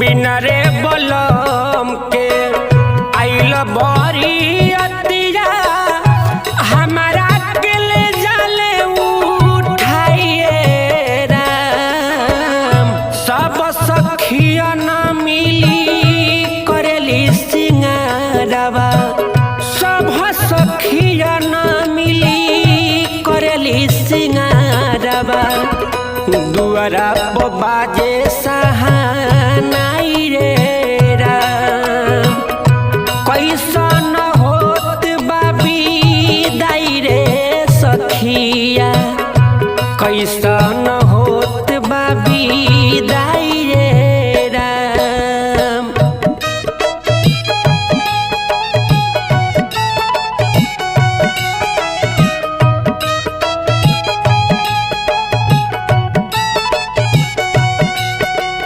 बिना रे बलम के आइल बरी अतिया हमारा के ले जाले उठाइए राम। सब सखिया न मिली करेली सिंगारवा, सब सखिया न मिली करेली सिंगारवा। दुआरा बाजे